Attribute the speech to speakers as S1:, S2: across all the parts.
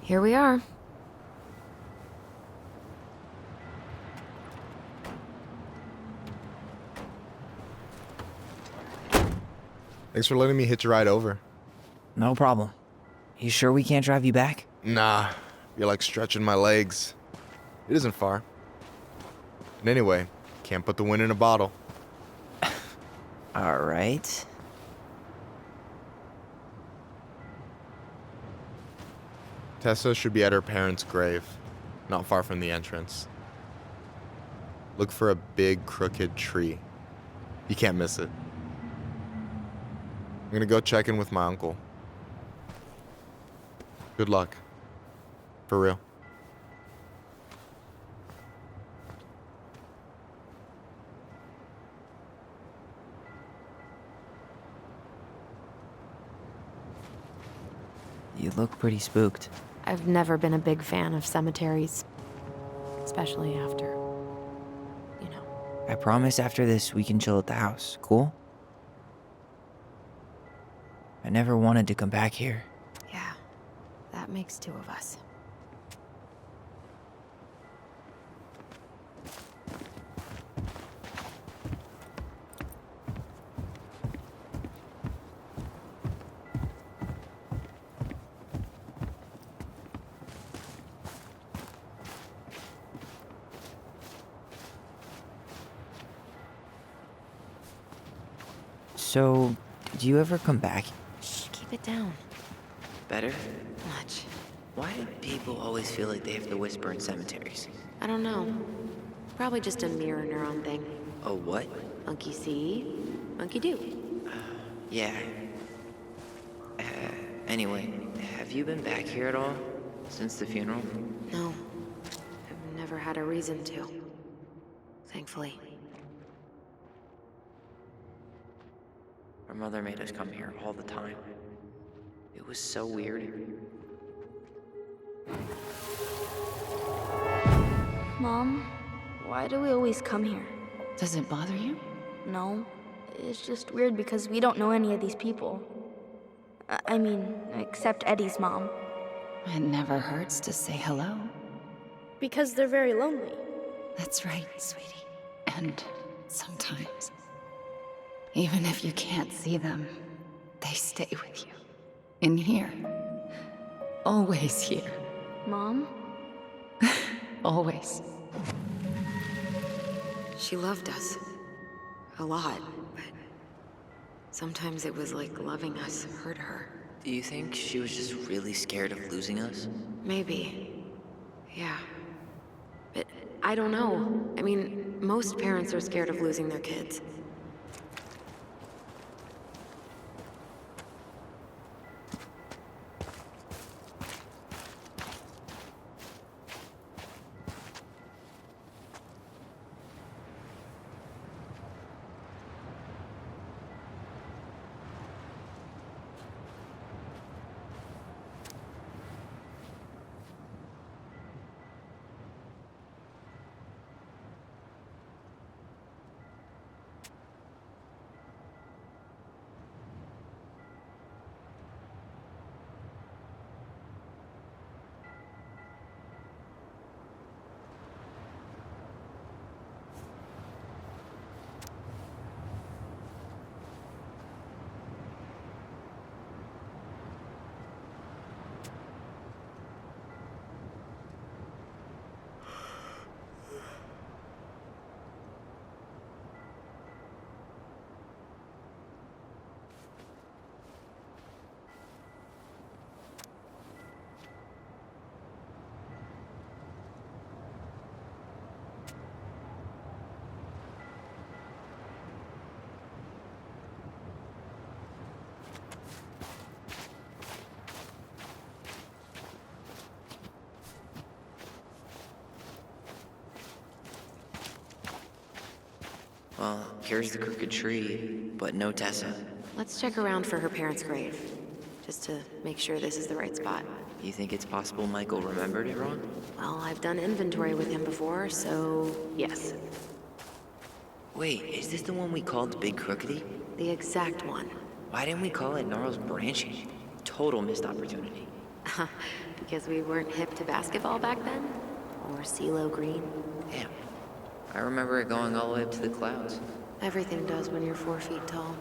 S1: Here we are.
S2: Thanks for letting me hitch a ride over.
S3: No problem. You sure we can't drive you back?
S2: Nah, you're like stretching my legs. It isn't far. And anyway, can't put the wind in a bottle.
S3: All right.
S2: Tessa should be at her parents' grave, not far from the entrance. Look for a big crooked tree. You can't miss it. I'm gonna go check in with my uncle. Good luck. For real.
S3: You look pretty spooked.
S1: I've never been a big fan of cemeteries. Especially after, you know.
S3: I promise after this we can chill at the house, cool? I never wanted to come back here.
S1: Yeah, that makes two of us.
S3: So, did you ever come back?
S1: Shh, keep it down.
S3: Better?
S1: Much.
S3: Why do people always feel like they have to whisper in cemeteries?
S1: I don't know. Probably just a mirror neuron thing.
S3: Oh, what?
S1: Monkey see, monkey do.
S3: Yeah. Anyway, have you been back here at all? Since the funeral?
S1: No, I've never had a reason to. Thankfully.
S3: Our mother made us come here all the time. It was so weird.
S4: Mom, why do we always come here?
S5: Does it bother you?
S4: No, it's just weird because we don't know any of these people. I mean, except Eddie's mom.
S5: It never hurts to say hello.
S4: Because they're very lonely.
S5: That's right, sweetie. And sometimes, even if you can't see them, they stay with you. In here. Always here.
S4: Mom?
S5: Always.
S1: She loved us. A lot, but sometimes it was like loving us hurt her.
S3: Do you think she was just really scared of losing us?
S1: Maybe. Yeah. But I don't know. I mean, most parents are scared of losing their kids.
S3: Well, here's the crooked tree, but no Tessa.
S1: Let's check around for her parents' grave, just to make sure this is the right spot.
S3: You think it's possible Michael remembered it wrong?
S1: Well, I've done inventory with him before, so yes.
S3: Wait, is this the one we called the Big Crookedy?
S1: The exact one.
S3: Why didn't we call it Gnarls Branching? Total missed opportunity.
S1: Because we weren't hip to basketball back then? Or CeeLo Green?
S3: Damn. I remember it going all the way up to the clouds.
S1: Everything does when you're 4 feet tall.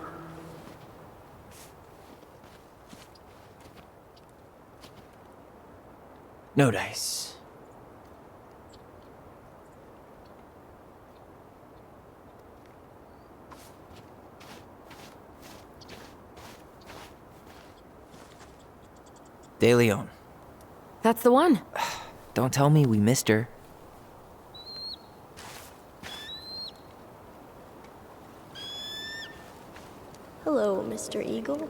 S3: No dice. De Leon.
S1: That's the one.
S3: Don't tell me we missed her.
S4: Hello, Mr. Eagle.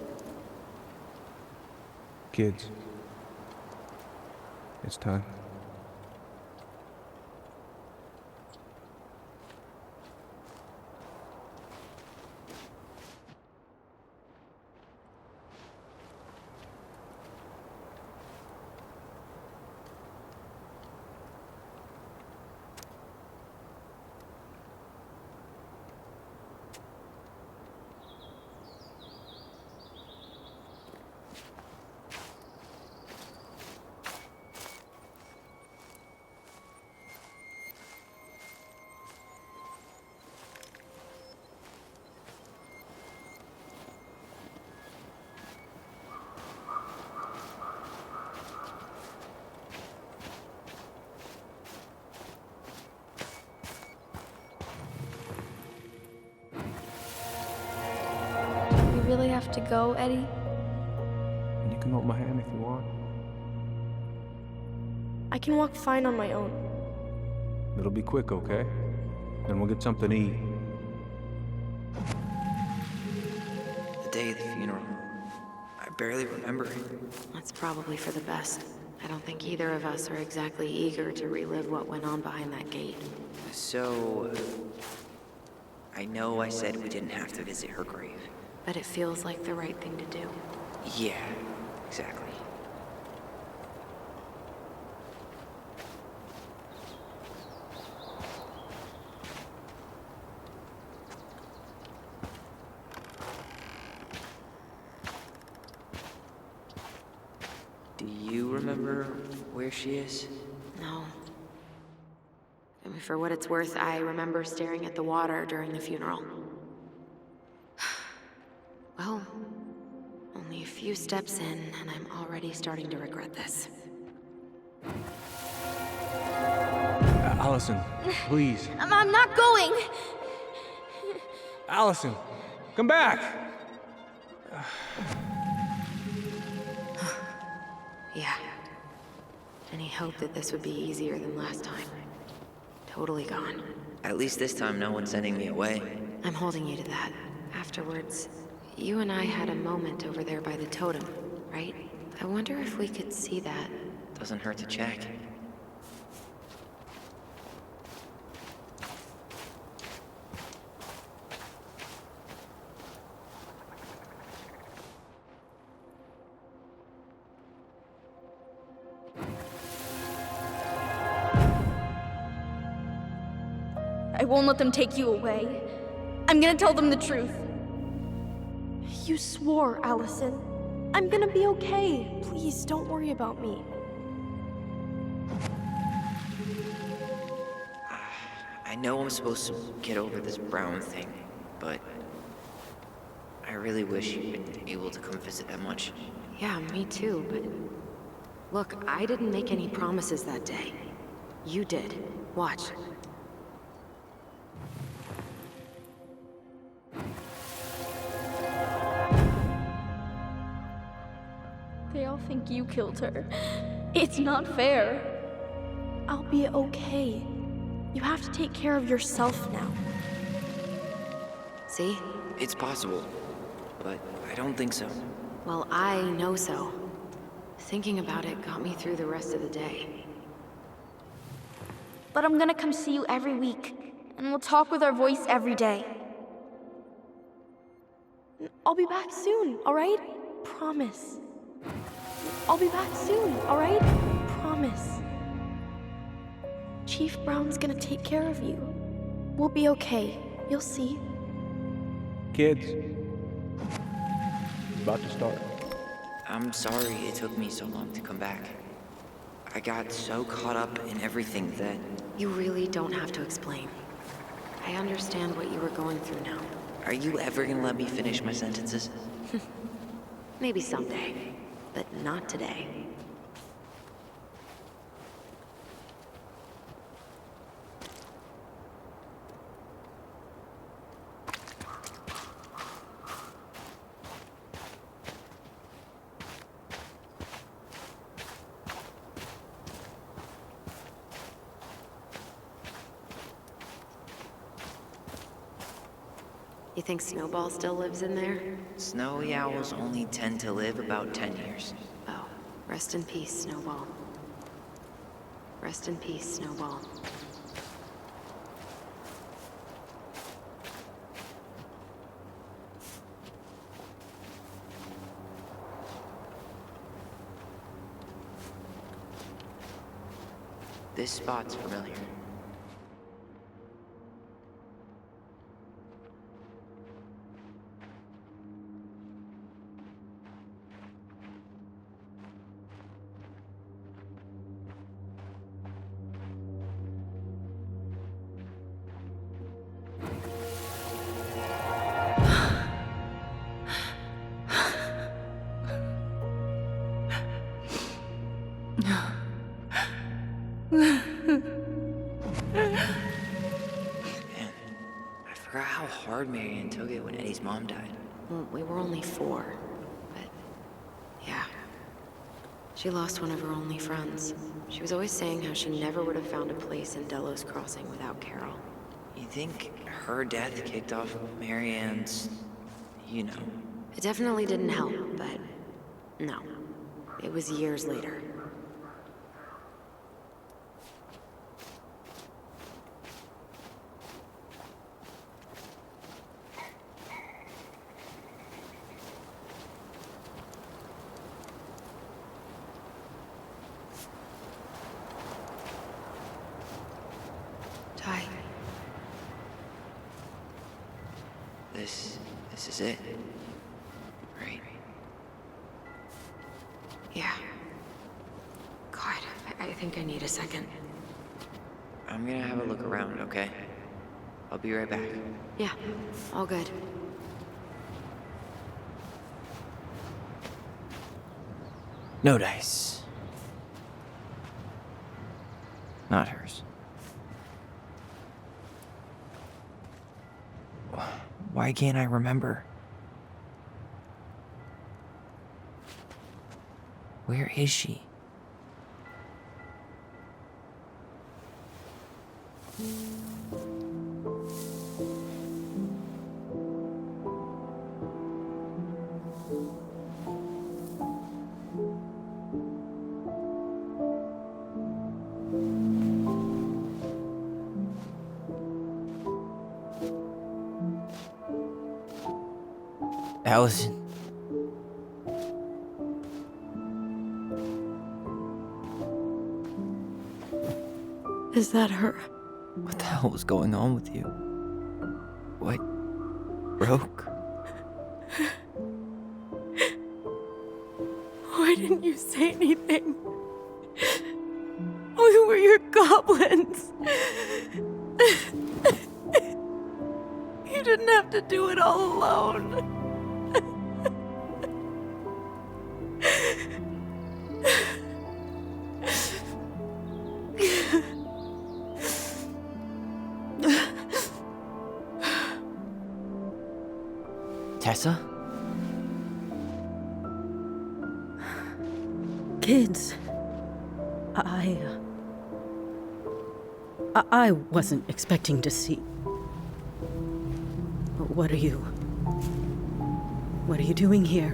S6: Kids, it's time.
S4: We really have to go, Eddie?
S6: You can hold my hand if you want.
S4: I can walk fine on my own.
S6: It'll be quick, okay? Then we'll get something to eat.
S3: The day of the funeral. I barely remember it.
S1: That's probably for the best. I don't think either of us are exactly eager to relive what went on behind that gate.
S3: So... I know I said we didn't have to visit her grave.
S1: But it feels like the right thing to do.
S3: Yeah, exactly. Do you remember where she is?
S1: No. I mean, for what it's worth, I remember staring at the water during the funeral. Well, only a few steps in, and I'm already starting to regret this.
S6: Allison, please.
S4: I'm not going!
S6: Allison, come back!
S1: Yeah. Any hope that this would be easier than last time? Totally gone.
S3: At least this time no one's sending me away.
S1: I'm holding you to that. Afterwards, you and I had a moment over there by the totem, right? I wonder if we could see that.
S3: Doesn't hurt to check.
S4: I won't let them take you away. I'm gonna tell them the truth. You swore, Allison. I'm gonna be okay. Please, don't worry about me.
S3: I know I'm supposed to get over this Brown thing, but I really wish you'd been able to come visit that much.
S1: Yeah, me too, but... Look, I didn't make any promises that day. You did. Watch.
S4: They all think you killed her. It's not fair. I'll be okay. You have to take care of yourself now.
S1: See?
S3: It's possible, but I don't think so.
S1: Well, I know so. Thinking about it got me through the rest of the day.
S4: But I'm gonna come see you every week, and we'll talk with our voice every day. I'll be back soon, alright? Promise. I'll be back soon, alright? Promise. Chief Brown's gonna take care of you. We'll be okay. You'll see.
S6: Kids, it's about to start.
S3: I'm sorry it took me so long to come back. I got so caught up in everything that...
S1: You really don't have to explain. I understand what you were going through now.
S3: Are you ever gonna let me finish my sentences?
S1: Maybe someday, but not today. You think Snowball still lives in there?
S3: Snowy owls only tend to live about 10 years.
S1: Oh, rest in peace, Snowball. Rest in peace, Snowball.
S3: This spot's familiar. Man, I forgot how hard Marianne took it when Eddie's mom died.
S1: Well, we were only 4, but yeah. She lost one of her only friends. She was always saying how she never would have found a place in Delos Crossing without Carol.
S3: You think her death kicked off Marianne's, you know...
S1: It definitely didn't help, but no. It was years later. Ty.
S3: This is it. Right?
S1: Yeah. God, I think I need a second.
S3: I'm gonna have a look around, okay? I'll be right back.
S1: Yeah, all good.
S3: No dice. Not hers. Why can't I remember? Where is she? Allison.
S4: Is that her?
S3: What the hell was going on with you? What broke?
S4: Why didn't you say anything? We were your goblins. You didn't have to do it all alone.
S3: Tessa?
S7: Kids, I wasn't expecting to see. What are you doing here?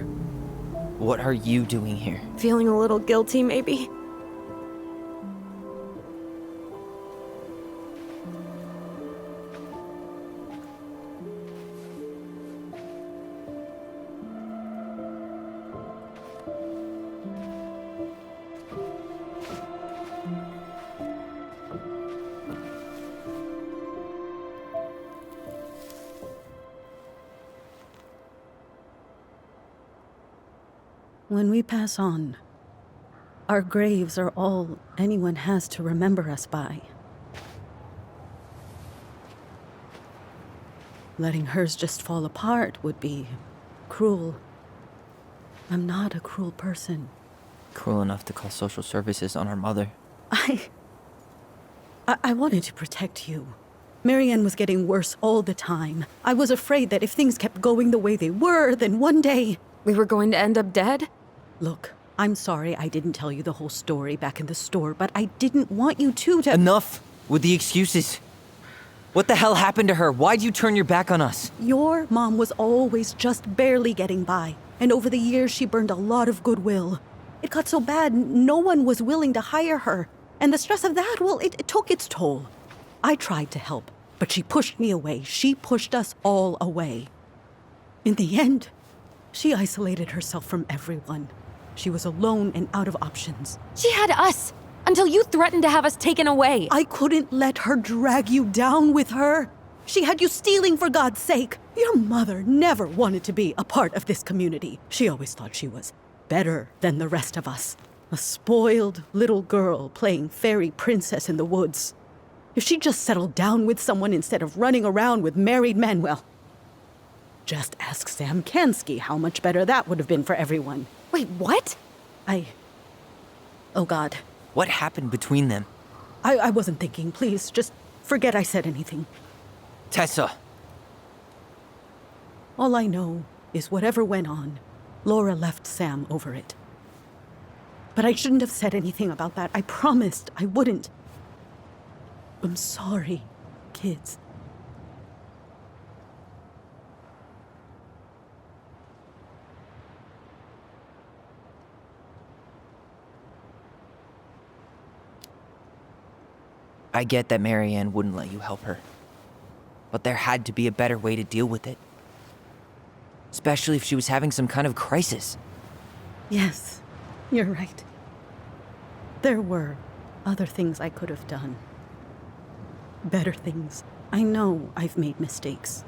S3: What are you doing here?
S4: Feeling a little guilty, maybe?
S7: When we pass on, our graves are all anyone has to remember us by. Letting hers just fall apart would be cruel. I'm not a cruel person.
S3: Cruel enough to call social services on our mother.
S7: I wanted to protect you. Marianne was getting worse all the time. I was afraid that if things kept going the way they were, then one day...
S1: We were going to end up dead?
S7: Look, I'm sorry I didn't tell you the whole story back in the store, but I didn't want you to...
S3: Enough with the excuses. What the hell happened to her? Why'd you turn your back on us?
S7: Your mom was always just barely getting by, and over the years she burned a lot of goodwill. It got so bad, no one was willing to hire her. And the stress of that, well, it took its toll. I tried to help, but she pushed me away. She pushed us all away. In the end, she isolated herself from everyone. She was alone and out of options.
S1: She had us! Until you threatened to have us taken away!
S7: I couldn't let her drag you down with her. She had you stealing for God's sake. Your mother never wanted to be a part of this community. She always thought she was better than the rest of us. A spoiled little girl playing fairy princess in the woods. If she just settled down with someone instead of running around with married men, well, just ask Sam Kansky how much better that would have been for everyone.
S1: Wait, what?
S7: Oh God.
S3: What happened between them?
S7: I wasn't thinking. Please, just forget I said anything.
S3: Tessa!
S7: All I know is whatever went on, Laura left Sam over it. But I shouldn't have said anything about that. I promised I wouldn't. I'm sorry, kids.
S3: I get that Marianne wouldn't let you help her. But there had to be a better way to deal with it. Especially if she was having some kind of crisis.
S7: Yes, you're right. There were other things I could have done. Better things. I know I've made mistakes.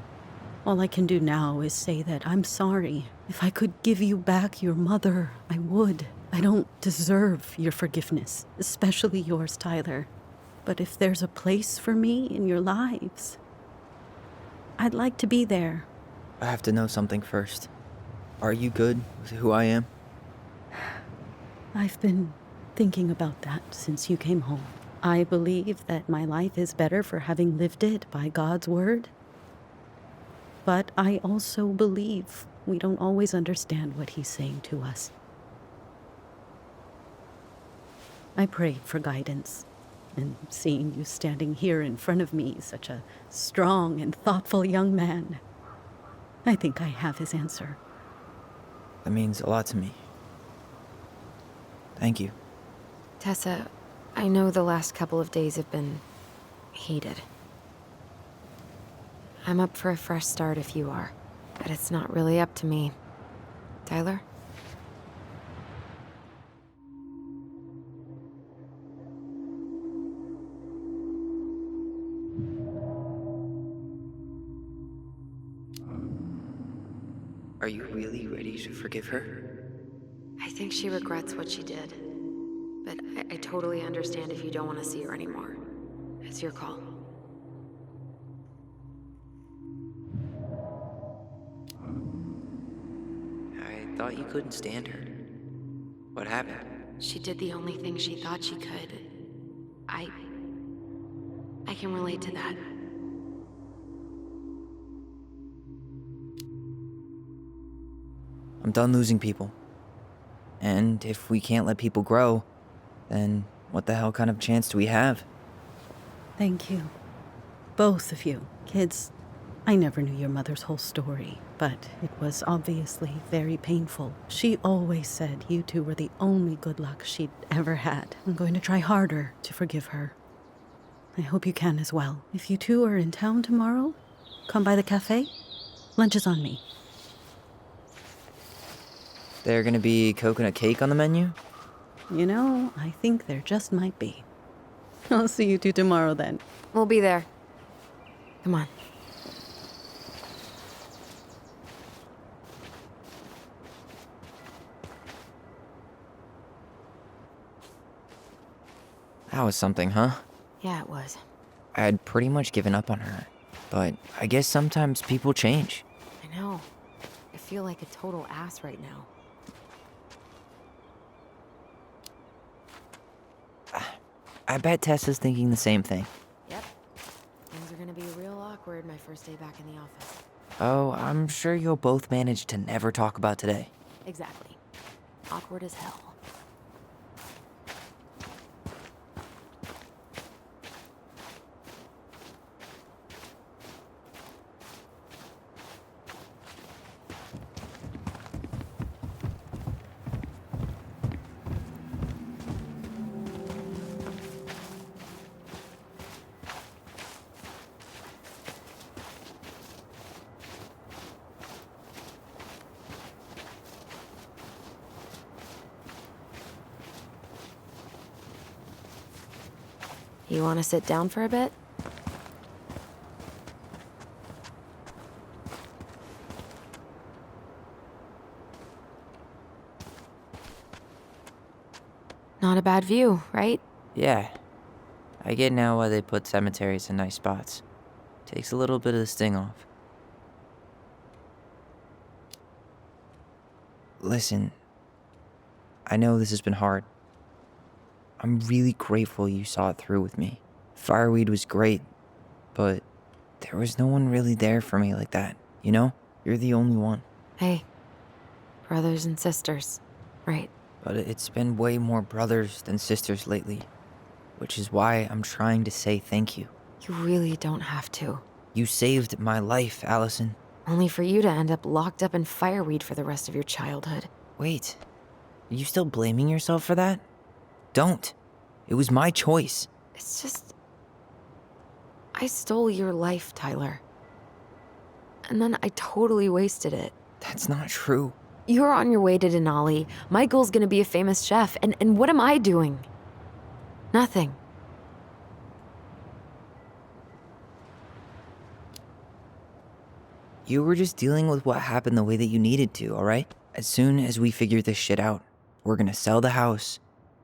S7: All I can do now is say that I'm sorry. If I could give you back your mother, I would. I don't deserve your forgiveness, especially yours, Tyler. But if there's a place for me in your lives, I'd like to be there.
S3: I have to know something first. Are you good with who I am?
S7: I've been thinking about that since you came home. I believe that my life is better for having lived it by God's word. But I also believe we don't always understand what he's saying to us. I prayed for guidance, and seeing you standing here in front of me, such a strong and thoughtful young man, I think I have his answer.
S3: That means a lot to me. Thank you.
S1: Tessa, I know the last couple of days have been heated. I'm up for a fresh start if you are, but it's not really up to me. Tyler?
S3: Are you really ready to forgive her?
S1: I think she regrets what she did. But I totally understand if you don't want to see her anymore. It's your call.
S3: I thought you couldn't stand her. What happened?
S1: She did the only thing she thought she could. I can relate to that.
S3: I'm done losing people. And if we can't let people grow, then what the hell kind of chance do we have?
S7: Thank you. Both of you. Kids, I never knew your mother's whole story, but it was obviously very painful. She always said you two were the only good luck she'd ever had. I'm going to try harder to forgive her. I hope you can as well. If you two are in town tomorrow, come by the cafe. Lunch is on me.
S3: There gonna be coconut cake on the menu?
S7: You know, I think there just might be. I'll see you two tomorrow then.
S1: We'll be there. Come on.
S3: That was something, huh?
S1: Yeah, it was.
S3: I had pretty much given up on her, but I guess sometimes people change.
S1: I know. I feel like a total ass right now.
S3: I bet Tessa's thinking the same thing.
S1: Yep. Things are gonna be real awkward my first day back in the office.
S3: Oh, I'm sure you'll both manage to never talk about today.
S1: Exactly. Awkward as hell. You want to sit down for a bit? Not a bad view, right?
S3: Yeah. I get now why they put cemeteries in nice spots. Takes a little bit of the sting off. Listen, I know this has been hard. I'm really grateful you saw it through with me. Fireweed was great, but there was no one really there for me like that, you know? You're the only one.
S1: Hey, brothers and sisters, right?
S3: But it's been way more brothers than sisters lately, which is why I'm trying to say thank you.
S1: You really don't have to.
S3: You saved my life, Allison.
S1: Only for you to end up locked up in fireweed for the rest of your childhood.
S3: Wait, are you still blaming yourself for that? Don't. It was my choice.
S1: It's just... I stole your life, Tyler. And then I totally wasted it.
S3: That's not true.
S1: You're on your way to Denali. Michael's gonna be a famous chef, and what am I doing? Nothing.
S3: You were just dealing with what happened the way that you needed to, alright? As soon as we figure this shit out, we're gonna sell the house,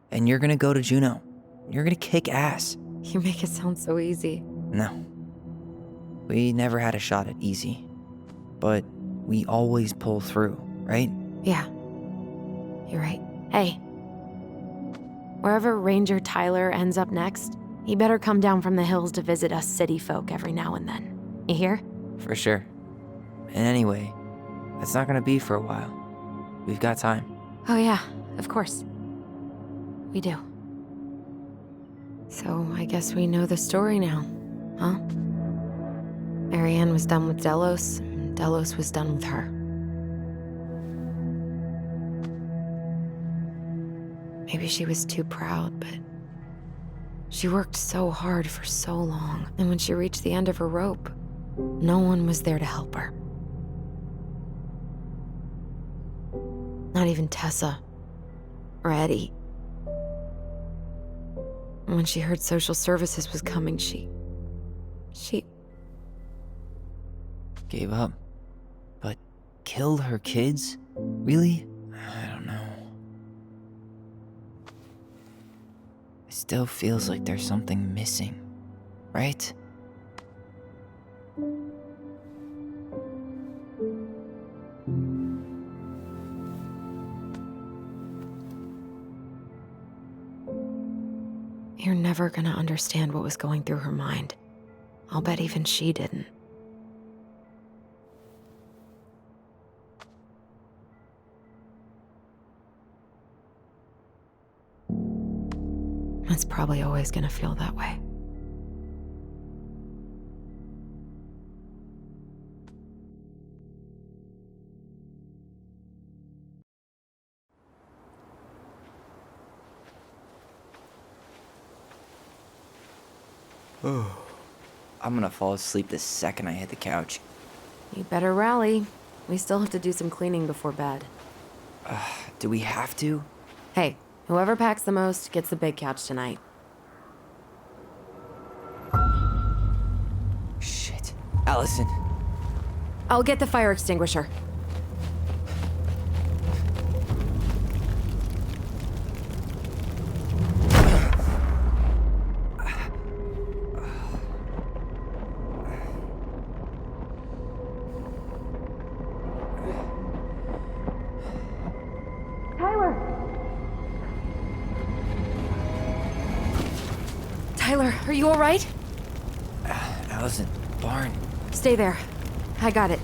S3: and you're gonna go to Juneau. You're gonna kick ass.
S1: You make it sound so easy.
S3: No. We never had a shot at easy. But we always pull through, right?
S1: Yeah. You're right. Hey. Wherever Ranger Tyler ends up next, he better come down from the hills to visit us city folk every now and then. You hear?
S3: For sure. And anyway, that's not gonna be for a while. We've got time.
S1: Oh yeah, of course. We do. So I guess we know the story now, huh? Marianne was done with Delos, and Delos was done with her. Maybe she was too proud, but she worked so hard for so long, and when she reached the end of her rope, no one was there to help her. Not even Tessa or Eddie. And when she heard social services was coming, she
S3: Gave up. But killed her kids? Really? I don't know. It still feels like there's something missing, right?
S1: You're never gonna understand what was going through her mind. I'll bet even she didn't. It's probably always gonna feel that way.
S3: I'm gonna fall asleep the second I hit the couch.
S1: You better rally. We still have to do some cleaning before bed.
S3: Do we have to?
S1: Hey, whoever packs the most gets the big couch tonight.
S3: Shit. Allison.
S1: I'll get the fire extinguisher. Tyler, are you alright?
S3: Allison, barn.
S1: Stay there. I got it.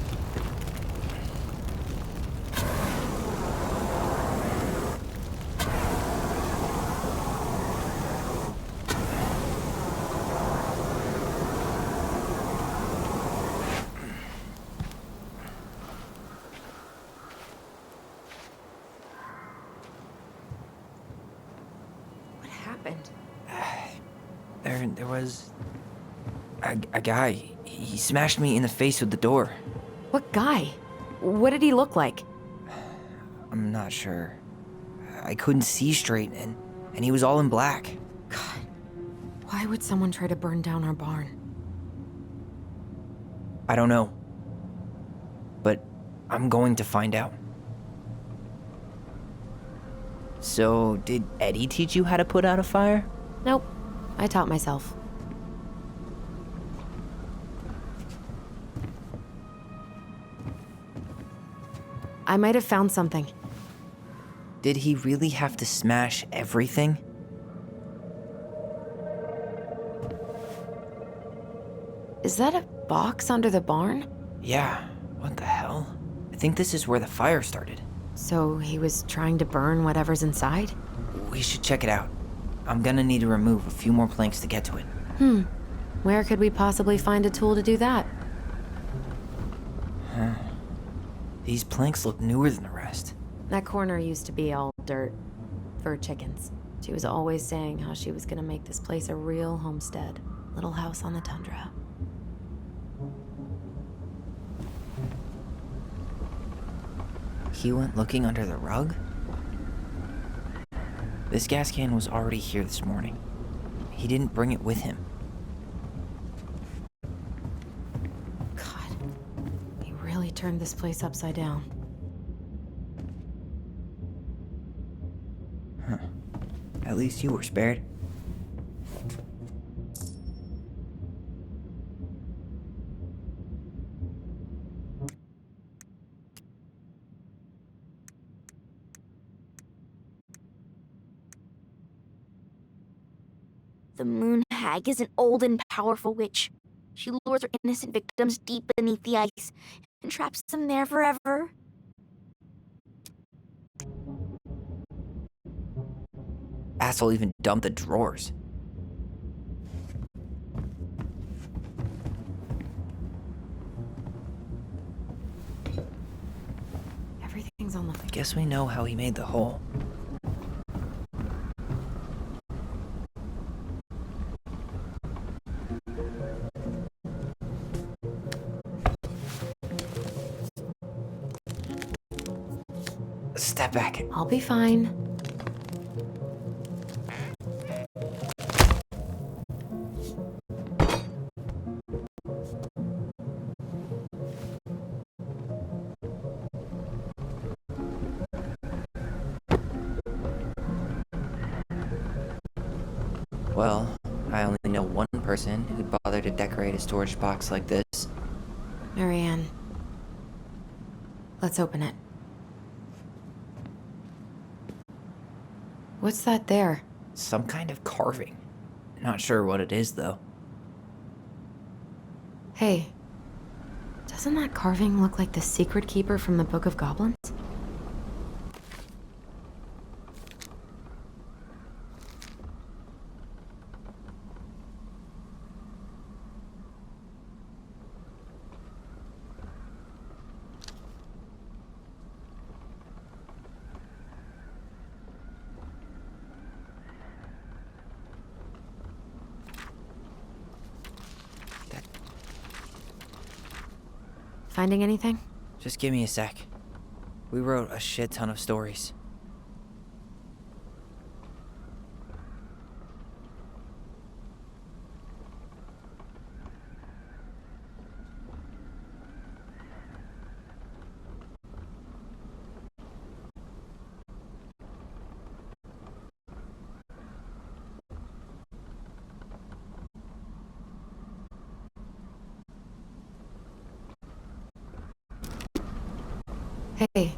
S1: What happened?
S3: There was a guy. He smashed me in the face with the door.
S1: What guy? What did he look like?
S3: I'm not sure. I couldn't see straight, and he was all in black.
S1: God, why would someone try to burn down our barn?
S3: I don't know. But I'm going to find out. So, did Eddie teach you how to put out a fire?
S1: Nope, I taught myself. I might have found something.
S3: Did he really have to smash everything?
S1: Is that a box under the barn?
S3: Yeah, what the hell? I think this is where the fire started.
S1: So he was trying to burn whatever's inside?
S3: We should check it out. I'm gonna need to remove a few more planks to get to it.
S1: Where could we possibly find a tool to do that?
S3: These planks look newer than the rest.
S1: That corner used to be all dirt for chickens. She was always saying how she was gonna make this place a real homestead. Little house on the tundra.
S3: He went looking under the rug? This gas can was already here this morning. He didn't bring it with him.
S1: God, he really turned this place upside down.
S3: At least you were spared.
S4: The Moon Hag is an old and powerful witch. She lures her innocent victims deep beneath the ice and traps them there forever.
S3: Asshole even dumped the drawers.
S1: Everything's on the floor.
S3: Guess we know how he made the hole. Step back.
S1: I'll be fine.
S3: Well, I only know one person who'd bother to decorate a storage box like this.
S1: Marianne. Let's open it. What's that there?
S3: Some kind of carving. Not sure what it is, though.
S1: Hey, doesn't that carving look like the secret keeper from the Book of Goblins? Finding anything?
S3: Just give me a sec. We wrote a shit ton of stories.
S1: Hey,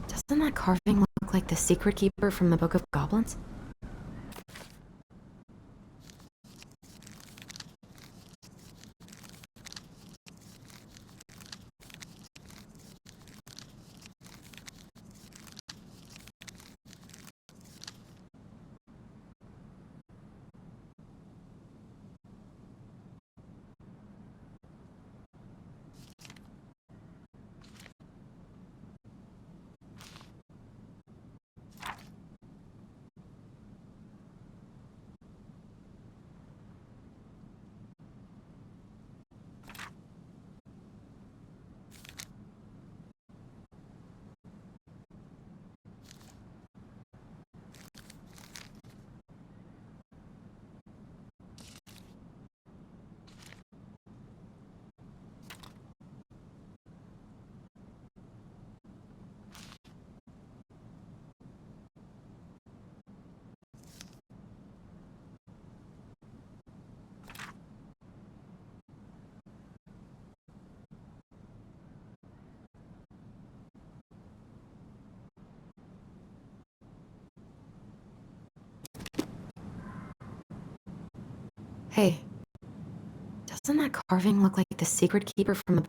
S1: doesn't that carving look like the secret keeper from the Book of Goblins? Hey, doesn't that carving look like the secret keeper from the...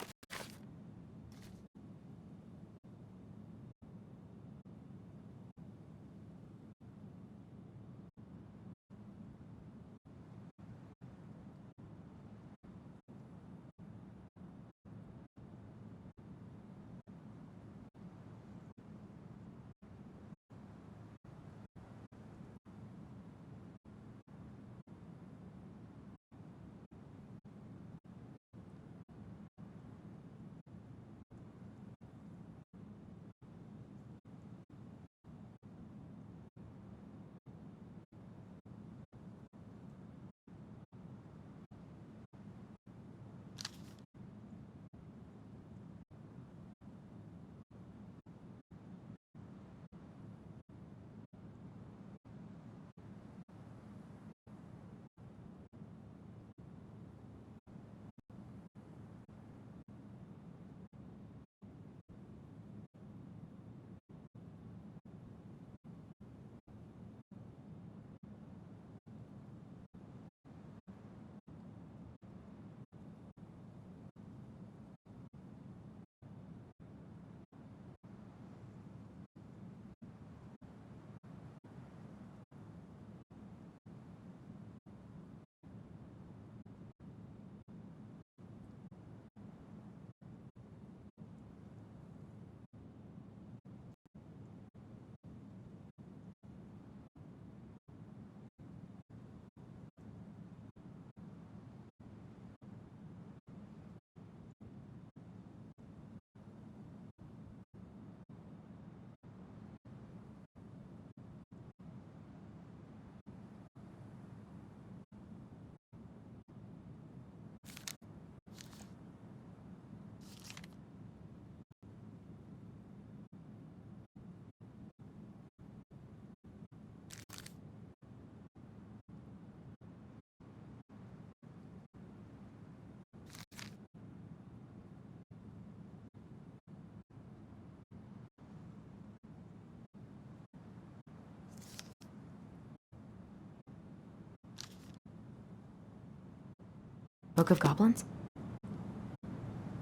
S1: Book of Goblins?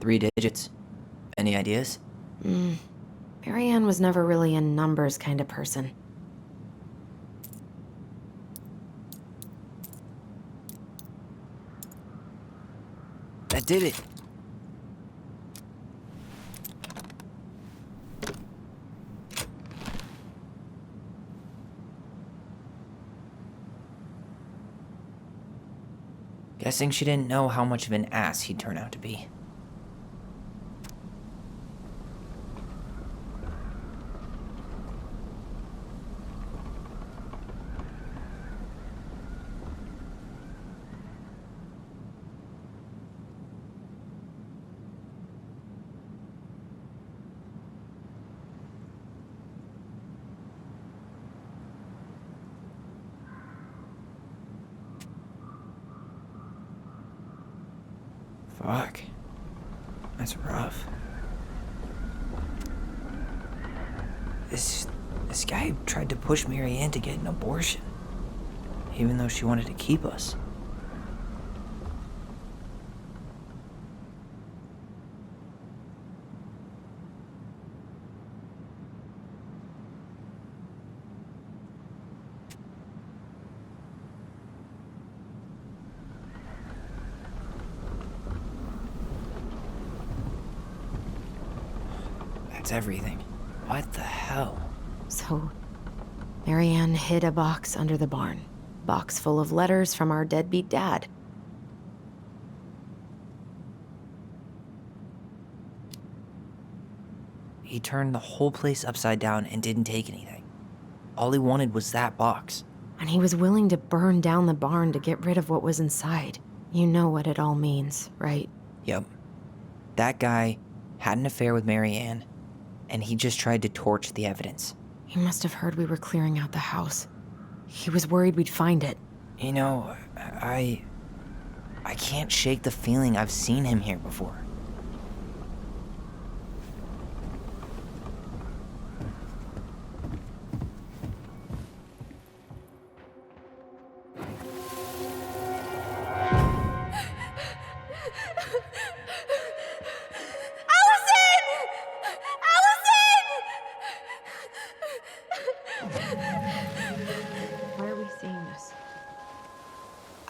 S3: 3 digits. Any ideas?
S1: Marianne was never really a numbers kind of person.
S3: That did it. Guessing she didn't know how much of an ass he'd turn out to be. Fuck. That's rough. This guy tried to push Marianne to get an abortion, even though she wanted to keep us. That's everything. What the hell?
S1: So, Marianne hid a box under the barn. Box full of letters from our deadbeat dad.
S3: He turned the whole place upside down and didn't take anything. All he wanted was that box.
S1: And he was willing to burn down the barn to get rid of what was inside. You know what it all means, right?
S3: Yep. That guy had an affair with Marianne, and he just tried to torch the evidence.
S1: He must have heard we were clearing out the house. He was worried we'd find it.
S3: You know, I can't shake the feeling I've seen him here before.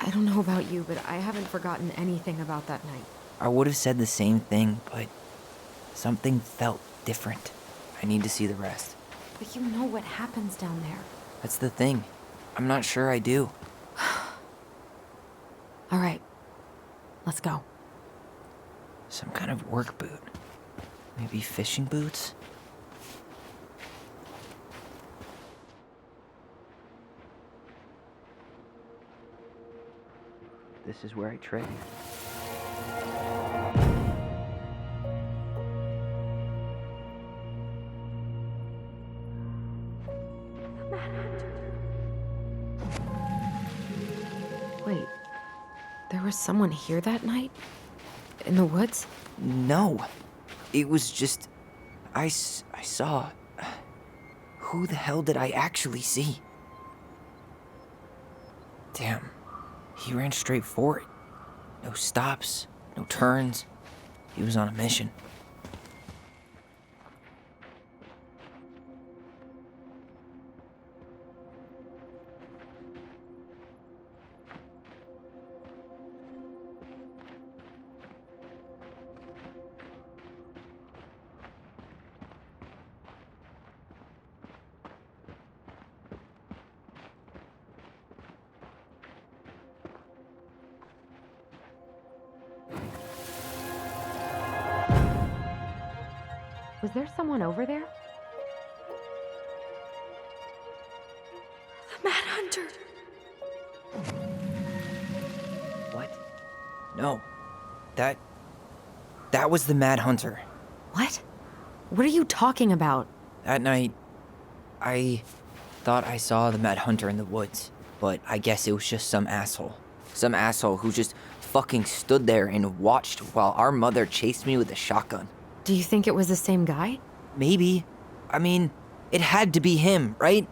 S1: I don't know about you, but I haven't forgotten anything about that night.
S3: I would have said the same thing, but something felt different. I need to see the rest.
S1: But you know what happens down there.
S3: That's the thing. I'm not sure I do.
S1: All right, let's go.
S3: Some kind of work boot. Maybe fishing boots? This is where I trade.
S1: Wait, there was someone here that night? In the woods?
S3: No. It was just... I saw... Who the hell did I actually see? Damn. He ran straight for it. No stops, no turns. He was on a mission.
S1: Was there someone over there?
S4: The Mad Hunter!
S3: What? No. That was the Mad Hunter.
S1: What? What are you talking about?
S3: That night, I thought I saw the Mad Hunter in the woods, but I guess it was just some asshole. Some asshole who just fucking stood there and watched while our mother chased me with a shotgun.
S1: Do you think it was the same guy?
S3: Maybe. I mean, it had to be him, right?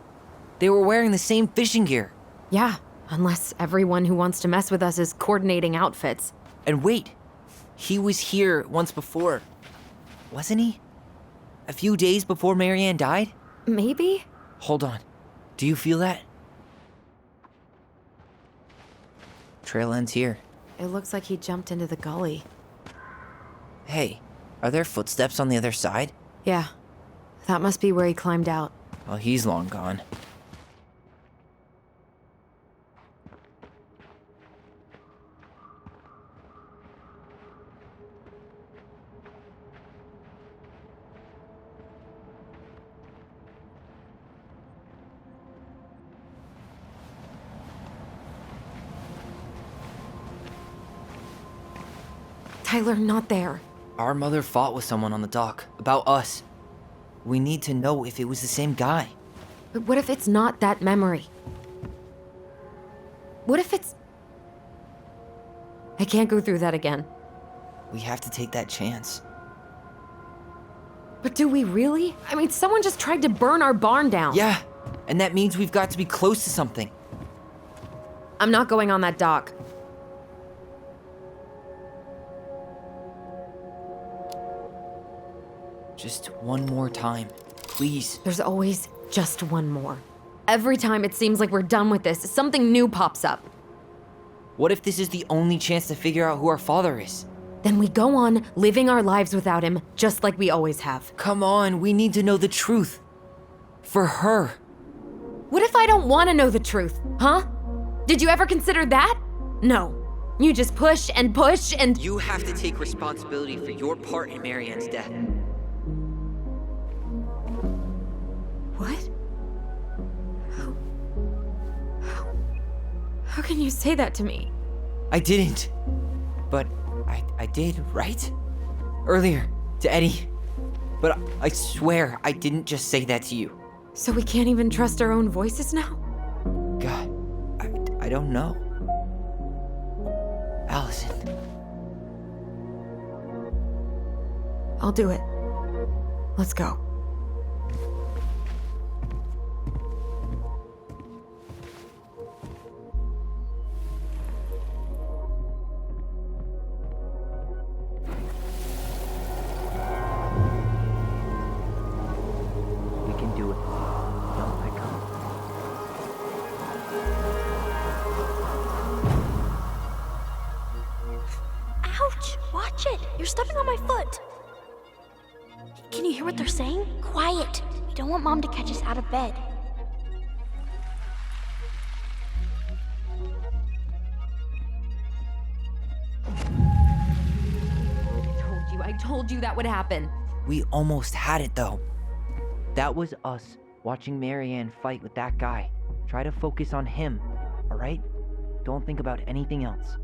S3: They were wearing the same fishing gear.
S1: Yeah, unless everyone who wants to mess with us is coordinating outfits.
S3: And wait, he was here once before, wasn't he? A few days before Marianne died?
S1: Maybe?
S3: Hold on. Do you feel that? Trail ends here.
S1: It looks like he jumped into the gully.
S3: Hey, are there footsteps on the other side?
S1: Yeah, that must be where he climbed out.
S3: Well, he's long gone.
S1: Tyler, not there.
S3: Our mother fought with someone on the dock about us. We need to know if it was the same guy.
S1: But what if it's not that memory? What if it's... I can't go through that again.
S3: We have to take that chance.
S1: But do we really? I mean, someone just tried to burn our barn down.
S3: Yeah, and that means we've got to be close to something.
S1: I'm not going on that dock.
S3: Just one more time, please.
S1: There's always just one more. Every time it seems like we're done with this, something new pops up.
S3: What if this is the only chance to figure out who our father is?
S1: Then we go on living our lives without him, just like we always have.
S3: Come on, we need to know the truth. For her.
S1: What if I don't want to know the truth, huh? Did you ever consider that? No. You just push and push and...
S3: You have to take responsibility for your part in Marianne's death.
S1: What? How can you say that to me?
S3: I didn't. But I did, right? Earlier, to Eddie. But I swear I didn't just say that to you.
S1: So we can't even trust our own voices now?
S3: God, I don't know. Allison.
S1: I'll do it. Let's go.
S3: We can do it. Don't let go.
S4: You're stepping on my foot! Can you hear what they're saying? Quiet! We don't want Mom to catch us out of bed.
S8: I told you that would happen.
S3: We almost had it, though. That was us watching Marianne fight with that guy. Try to focus on him, all right? Don't think about anything else.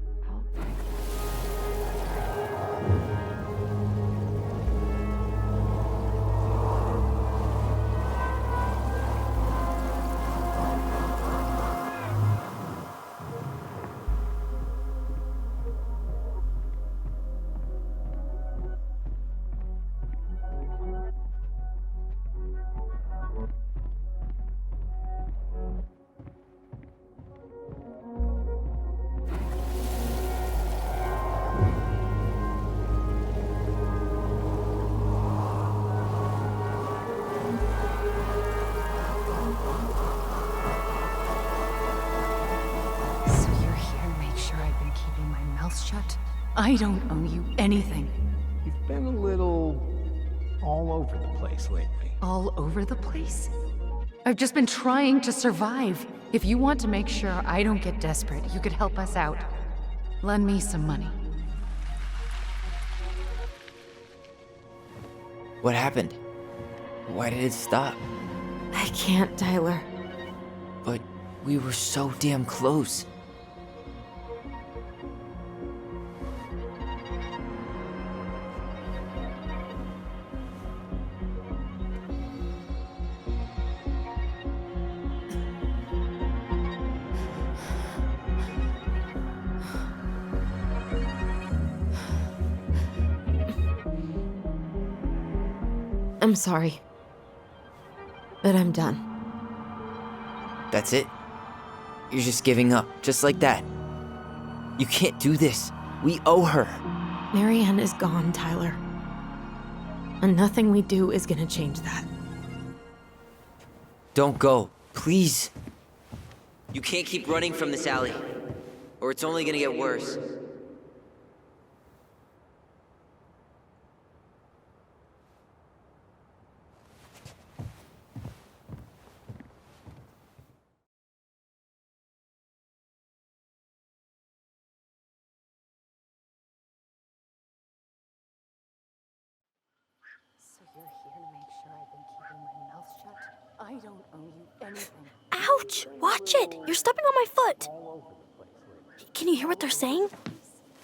S5: Shut. I don't owe you anything.
S9: You've been a little all over the place lately.
S5: All over the place? I've just been trying to survive. If you want to make sure I don't get desperate, you could help us out. Lend me some money.
S3: What happened? Why did it stop?
S1: I can't, Tyler.
S3: But we were so damn close.
S1: I'm sorry. But I'm done.
S3: That's it? You're just giving up, just like that. You can't do this. We owe her.
S1: Marianne is gone, Tyler. And nothing we do is gonna change that.
S3: Don't go, please. You can't keep running from this alley, or it's only gonna get worse.
S5: So you're here to make sure I've been keeping my mouth shut? I don't owe you anything.
S4: Ouch! Watch it! You're stepping on my foot! Can you hear what they're saying?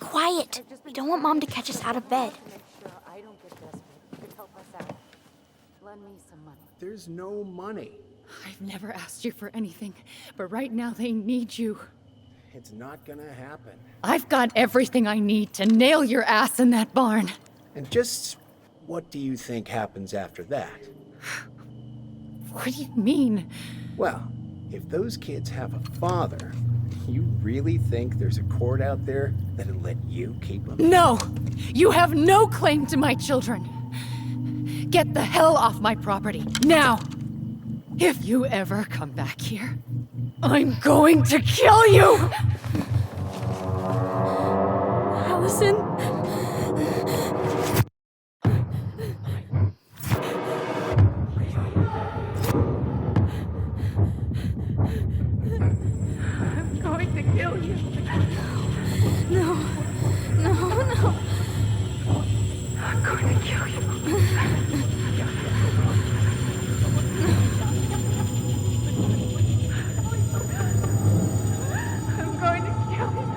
S4: Quiet! We don't want Mom to catch us out of bed.
S5: Make sure I don't get desperate. You could help us out. Lend me some money.
S9: There's no money.
S5: I've never asked you for anything, but right now they need you.
S9: It's not gonna happen.
S5: I've got everything I need to nail your ass in that barn.
S9: And just what do you think happens after that?
S5: What do you mean?
S9: Well, if those kids have a father, you really think there's a court out there that'll let you keep them?
S5: No! You have no claim to my children! Get the hell off my property, now! If you ever come back here, I'm going to kill you!
S4: Allison?
S5: I'm going to kill you.
S4: No. No, no.
S5: I'm going to kill you. I'm going to kill you.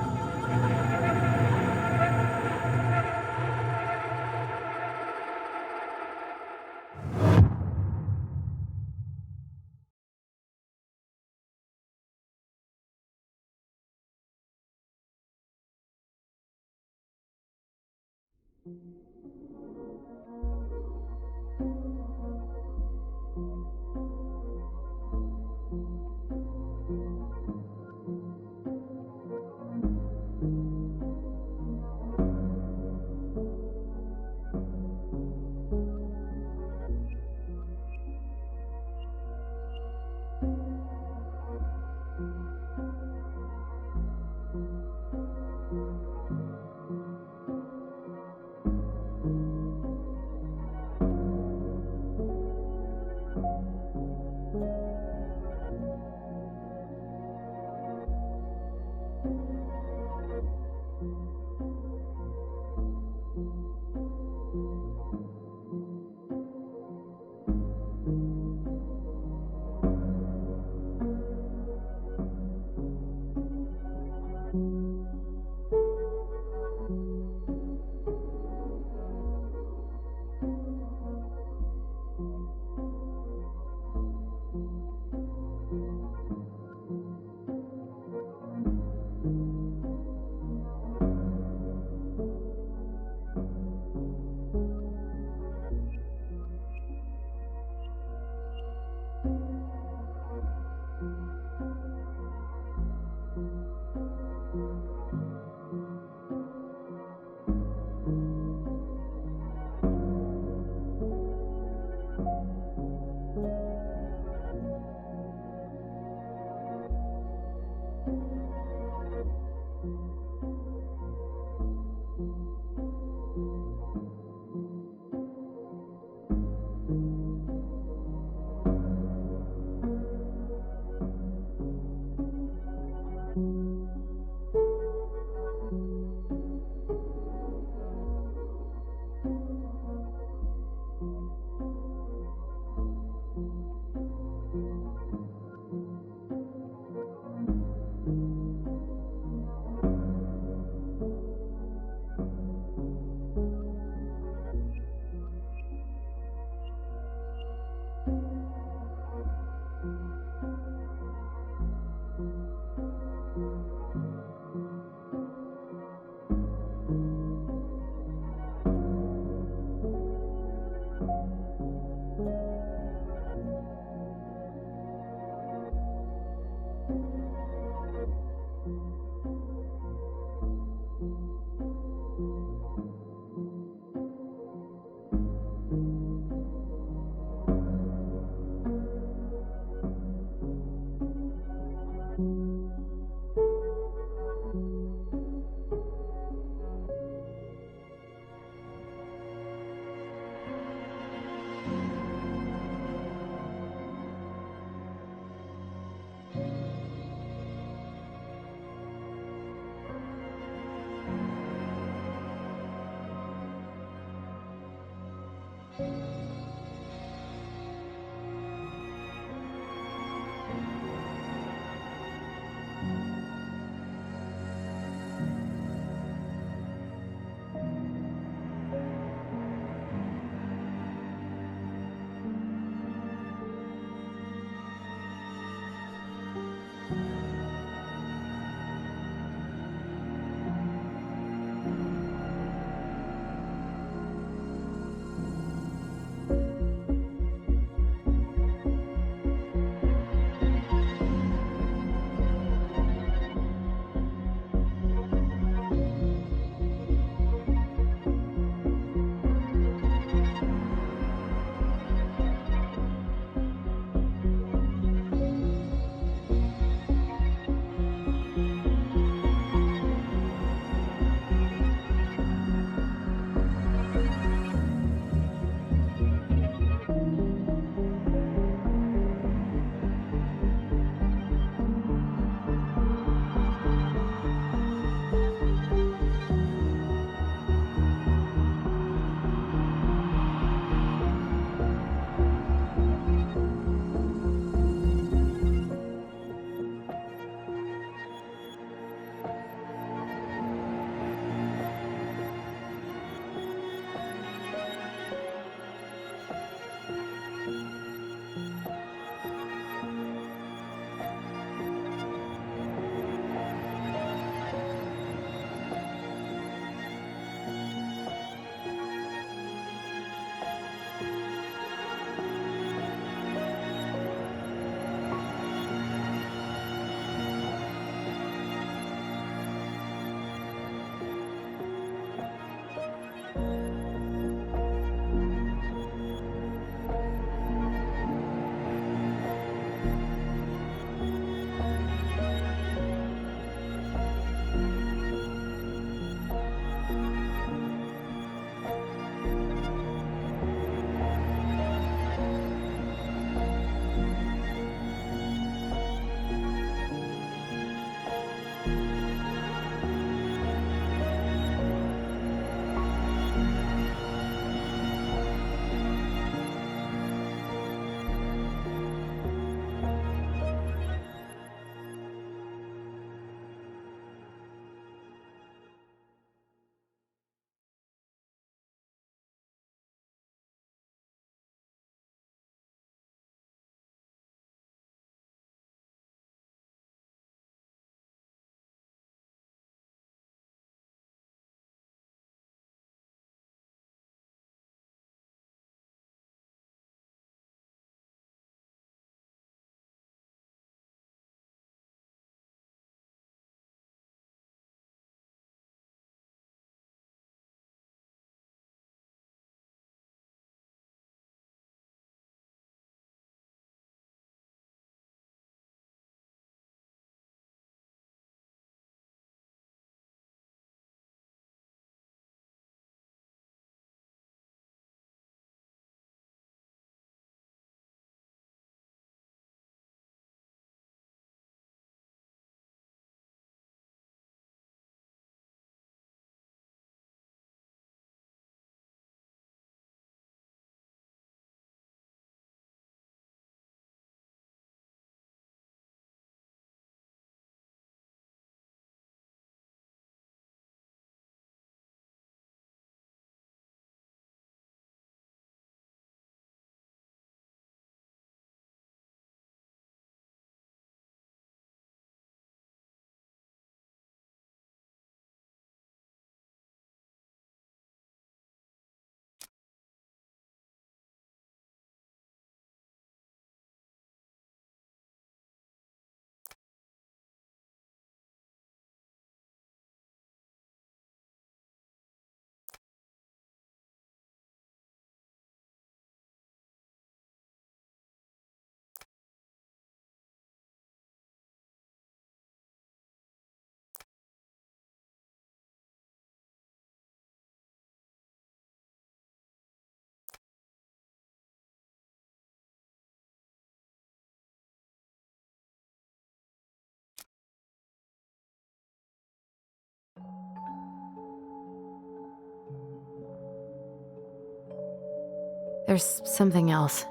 S1: There's something else.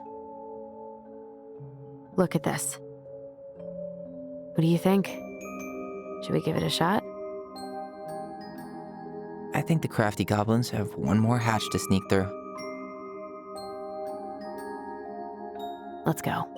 S1: Look at this. What do you think? Should we give it a shot?
S3: I think the crafty goblins have one more hatch to sneak through.
S1: Let's go.